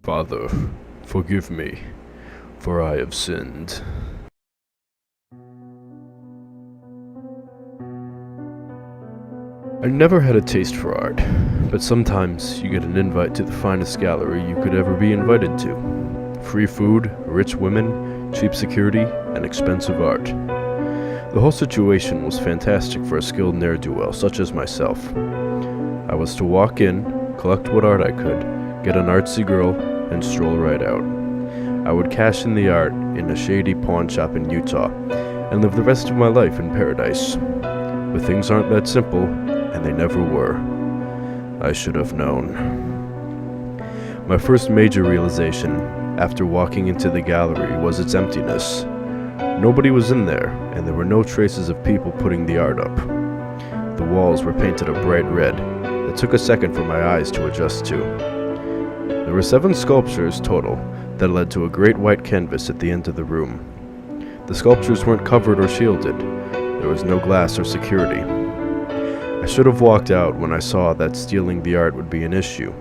Father, forgive me, for I have sinned. I never had a taste for art, but sometimes you get an invite to the finest gallery you could ever be invited to. Free food, rich women, cheap security, and expensive art. The whole situation was fantastic for a skilled ne'er-do-well such as myself. I was to walk in, collect what art I could, get an artsy girl, and stroll right out. I would cash in the art in a shady pawn shop in Utah, and live the rest of my life in paradise. But things aren't that simple, and they never were. I should have known. My first major realization after walking into the gallery was its emptiness. Nobody was in there, and there were no traces of people putting the art up. The walls were painted a bright red. It took a second for my eyes to adjust to. There were 7 sculptures total that led to a great white canvas at the end of the room. The sculptures weren't covered or shielded. There was no glass or security. I should have walked out when I saw that stealing the art would be an issue,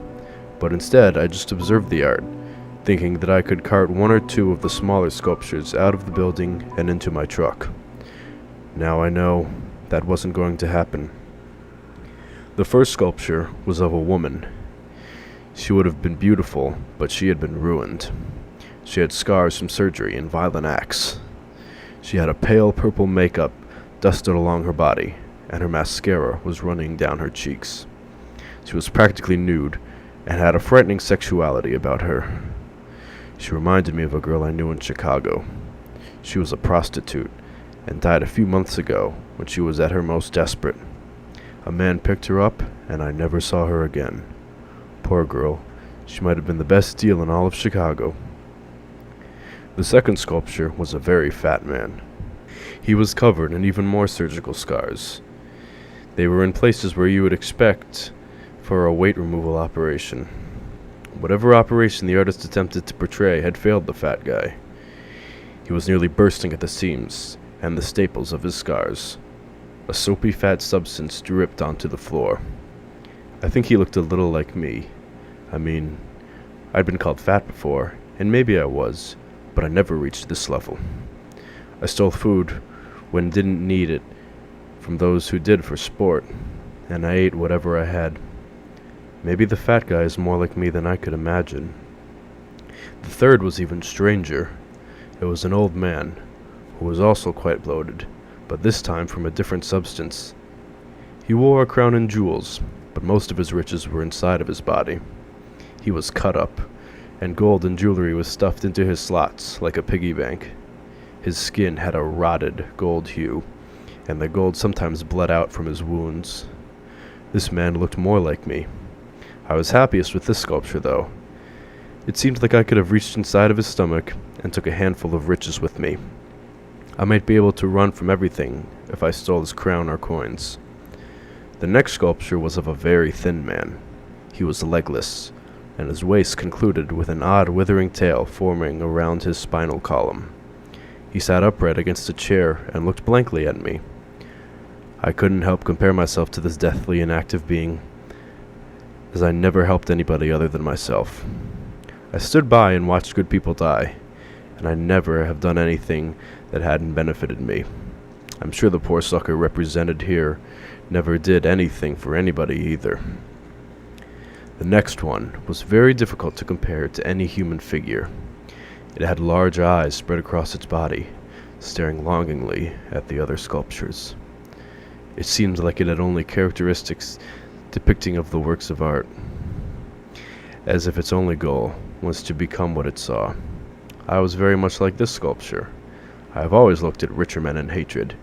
but instead I just observed the art, thinking that I could cart 1 or 2 of the smaller sculptures out of the building and into my truck. Now I know that wasn't going to happen. The first sculpture was of a woman. She would have been beautiful, but she had been ruined. She had scars from surgery and violent acts. She had a pale purple makeup dusted along her body, and her mascara was running down her cheeks. She was practically nude, and had a frightening sexuality about her. She reminded me of a girl I knew in Chicago. She was a prostitute, and died a few months ago when she was at her most desperate. A man picked her up, and I never saw her again. Poor girl, she might have been the best deal in all of Chicago. The second sculpture was a very fat man. He was covered in even more surgical scars. They were in places where you would expect for a weight removal operation. Whatever operation the artist attempted to portray had failed the fat guy. He was nearly bursting at the seams and the staples of his scars. A soapy fat substance dripped onto the floor. I think he looked a little like me. I mean, I'd been called fat before, and maybe I was, but I never reached this level. I stole food when didn't need it from those who did for sport, and I ate whatever I had. Maybe the fat guy is more like me than I could imagine. The third was even stranger. It was an old man, who was also quite bloated, but this time from a different substance. He wore a crown and jewels, but most of his riches were inside of his body. He was cut up, and gold and jewelry was stuffed into his slots like a piggy bank. His skin had a rotted gold hue, and the gold sometimes bled out from his wounds. This man looked more like me. I was happiest with this sculpture, though. It seemed like I could have reached inside of his stomach and took a handful of riches with me. I might be able to run from everything if I stole his crown or coins. The next sculpture was of a very thin man. He was legless, and his waist concluded with an odd withering tail forming around his spinal column. He sat upright against a chair and looked blankly at me. I couldn't help compare myself to this deathly inactive being, as I never helped anybody other than myself. I stood by and watched good people die, and I never have done anything that hadn't benefited me. I'm sure the poor sucker represented here never did anything for anybody either. The next one was very difficult to compare to any human figure. It had large eyes spread across its body, staring longingly at the other sculptures. It seemed like it had only characteristics depicting of the works of art, as if its only goal was to become what it saw. I was very much like this sculpture. I have always looked at richer men in hatred.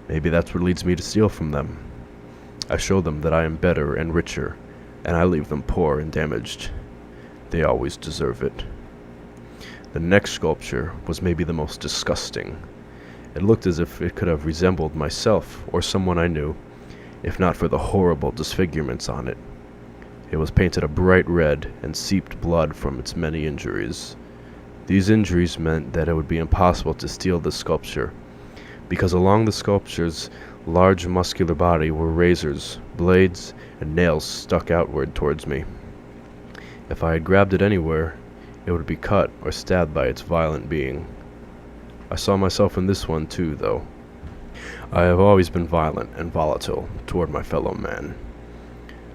Maybe that's what leads me to steal from them. I show them that I am better and richer, and I leave them poor and damaged. They always deserve it. The next sculpture was maybe the most disgusting. It looked as if it could have resembled myself or someone I knew, if not for the horrible disfigurements on it. It was painted a bright red and seeped blood from its many injuries. These injuries meant that it would be impossible to steal this sculpture, because along the sculpture's large muscular body were razors, blades, and nails stuck outward towards me. If I had grabbed it anywhere, it would be cut or stabbed by its violent being. I saw myself in this one too, though. I have always been violent and volatile toward my fellow man.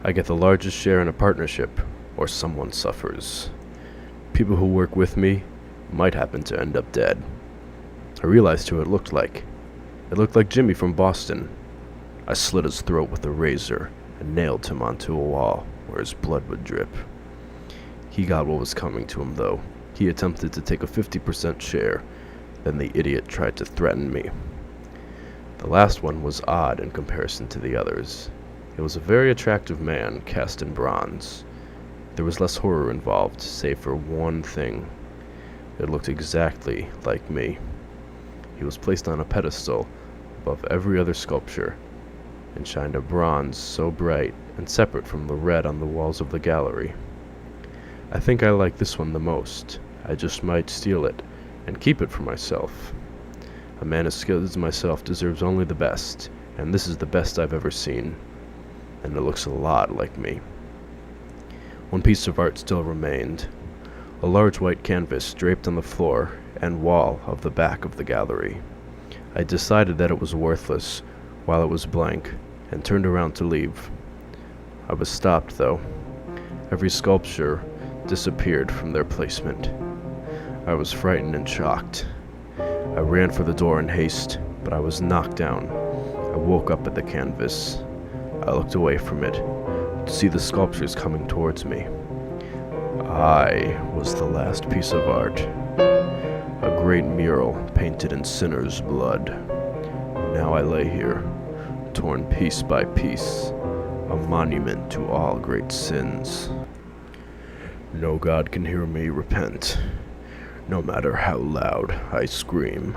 I get the largest share in a partnership, or someone suffers. People who work with me might happen to end up dead. I realized who it looked like. It looked like Jimmy from Boston. I slit his throat with a razor and nailed him onto a wall where his blood would drip. He got what was coming to him, though. He attempted to take a 50% share, then the idiot tried to threaten me. The last one was odd in comparison to the others. It was a very attractive man cast in bronze. There was less horror involved, save for one thing. It looked exactly like me. He was placed on a pedestal above every other sculpture, and shined a bronze so bright and separate from the red on the walls of the gallery. I think I like this one the most. I just might steal it and keep it for myself. A man as skilled as myself deserves only the best, and this is the best I've ever seen. And it looks a lot like me. One piece of art still remained. A large white canvas draped on the floor and wall of the back of the gallery. I decided that it was worthless while it was blank, and turned around to leave. I was stopped, though. Every sculpture disappeared from their placement. I was frightened and shocked. I ran for the door in haste, but I was knocked down. I woke up at the canvas. I looked away from it, to see the sculptures coming towards me. I was the last piece of art. A great mural painted in sinners' blood. Now I lay here, torn piece by piece, a monument to all great sins. No God can hear me repent, no matter how loud I scream.